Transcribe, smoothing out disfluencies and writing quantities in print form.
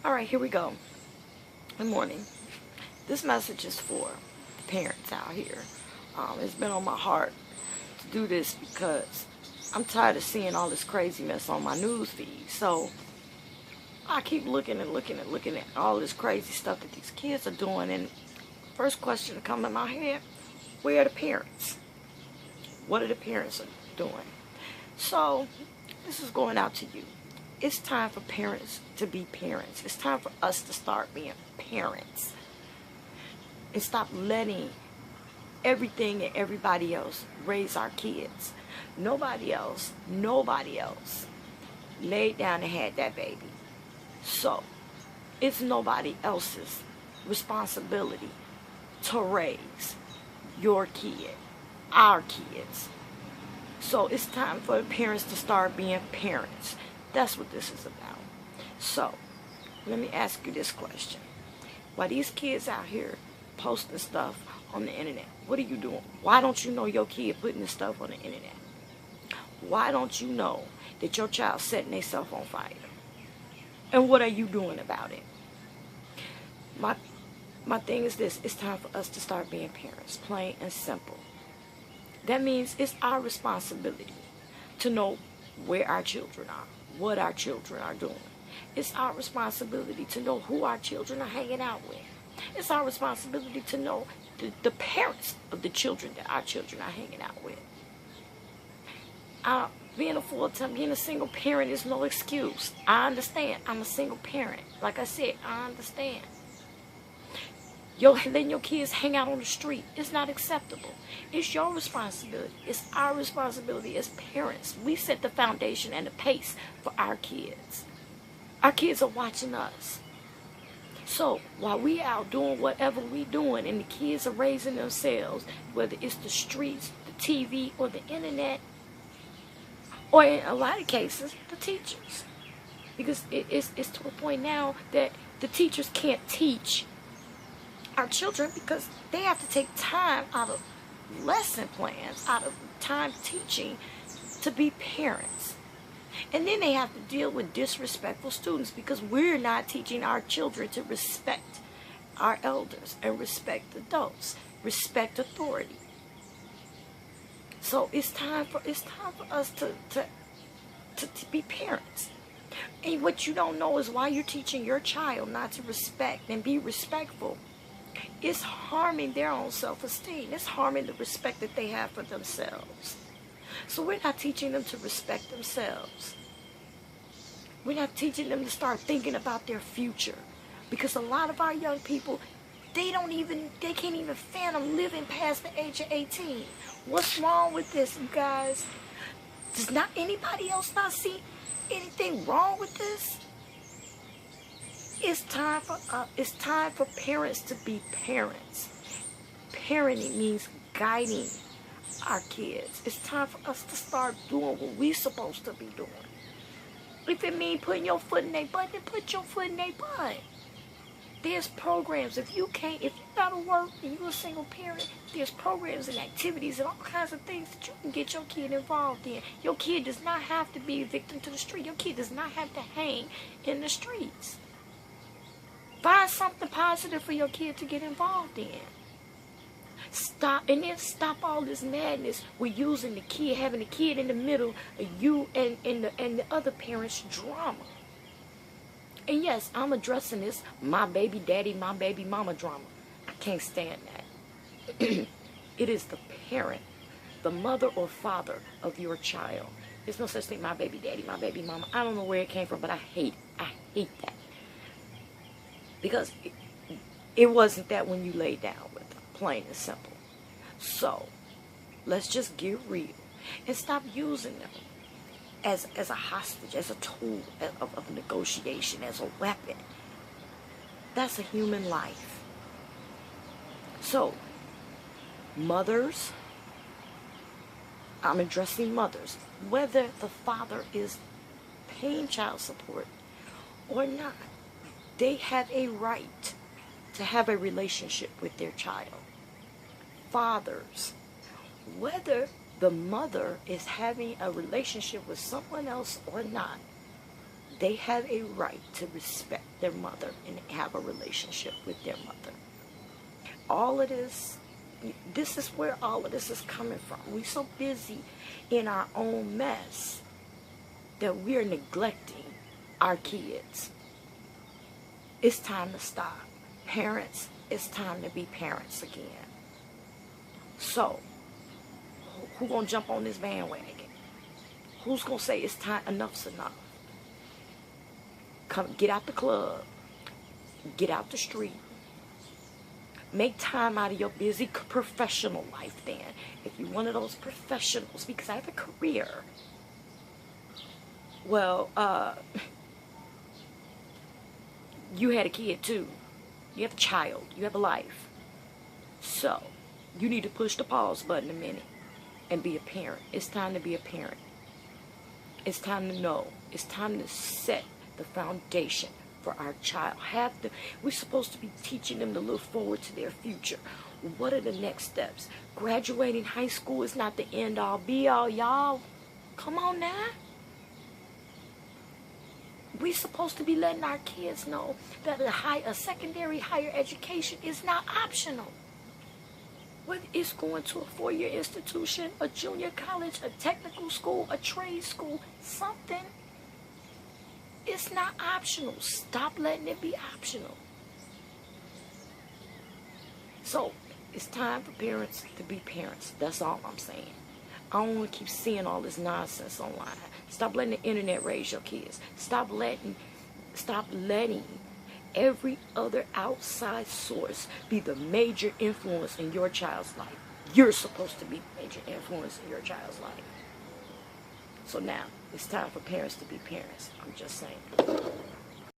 Alright, here we go. Good morning. This message is for the parents out here. It's been on my heart to do this because I'm tired of seeing all this craziness on my news feed. So I keep looking at all this crazy stuff that these kids are doing. And first question to come in my head, where are the parents? What are the parents doing? So this is going out to you. It's time for parents to be parents. It's time for us to start being parents. And stop letting everything and everybody else raise our kids. Nobody else laid down and had that baby. So it's nobody else's responsibility to raise your kid, our kids. So it's time for the parents to start being parents. That's what this is about. So let me ask you this question. While these kids out here posting stuff on the internet, what are you doing? Why don't you know your kid putting this stuff on the internet? Why don't you know that your child's setting themselves on fire? And what are you doing about it? My thing is this. It's time for us to start being parents, plain and simple. That means it's our responsibility to know where our children are, what our children are doing. It's our responsibility to know who our children are hanging out with. It's our responsibility to know the parents of the children that our children are hanging out with. Being a single parent is no excuse. I understand. I'm a single parent. Like I said, I understand. Letting your kids hang out on the street is not acceptable. It's your responsibility. It's our responsibility as parents. We set the foundation and the pace for our kids. Our kids are watching us. So while we out doing whatever we doing and the kids are raising themselves, whether it's the streets, the TV, or the internet, or in a lot of cases, the teachers. Because it's to a point now that the teachers can't teach our children because they have to take time out of lesson plans, out of time teaching to be parents. And then they have to deal with disrespectful students because we're not teaching our children to respect our elders and respect adults, respect authority. So it's time for us to be parents. And what you don't know is why you're teaching your child not to respect and be respectful. It's harming their own self-esteem. It's harming the respect that they have for themselves. So we're not teaching them to respect themselves. We're not teaching them to start thinking about their future. Because a lot of our young people, they can't even fathom living past the age of 18. What's wrong with this, you guys? Does not anybody else not see anything wrong with this? It's time for parents to be parents. Parenting means guiding our kids. It's time for us to start doing what we're supposed to be doing. If it means putting your foot in their butt, then put your foot in their butt. There's programs. If you gotta work and you're a single parent, there's programs and activities and all kinds of things that you can get your kid involved in. Your kid does not have to be a victim to the street. Your kid does not have to hang in the streets. Find something positive for your kid to get involved in. Stop all this madness with using the kid, having the kid in the middle of you and the other parent's drama. And yes, I'm addressing this my baby daddy, my baby mama drama. I can't stand that. It is the parent, the mother or father of your child. There's no such thing, my baby daddy, my baby mama. I don't know where it came from, but I hate that. Because it wasn't that when you laid down with them, plain and simple. So, let's just get real and stop using them as a hostage, as a tool of negotiation, as a weapon. That's a human life. So, mothers, I'm addressing mothers, whether the father is paying child support or not. They have a right to have a relationship with their child. Fathers, whether the mother is having a relationship with someone else or not, They have a right to respect their mother and have a relationship with their mother. All of this is where all of this is coming from. We're so busy in our own mess that we're neglecting our kids. It's time to stop. Parents, it's time to be parents again. So, who gonna jump on this bandwagon? Who's gonna say it's time, enough's enough? Come, get out the club. Get out the street. Make time out of your busy professional life then. If you're one of those professionals, because I have a career. Well, you had a kid too. You have a child. You have a life. So, you need to push the pause button a minute and be a parent. It's time to be a parent. It's time to know. It's time to set the foundation for our child. We're supposed to be teaching them to look forward to their future. What are the next steps? Graduating high school is not the end all be all, y'all. Come on now. We're supposed to be letting our kids know that a secondary higher education is not optional. Whether it's going to a 4-year institution, a junior college, a technical school, a trade school, something. It's not optional. Stop letting it be optional. So, it's time for parents to be parents. That's all I'm saying. I don't want to keep seeing all this nonsense online. Stop letting the internet raise your kids. Stop letting every other outside source be the major influence in your child's life. You're supposed to be the major influence in your child's life. So now, it's time for parents to be parents. I'm just saying.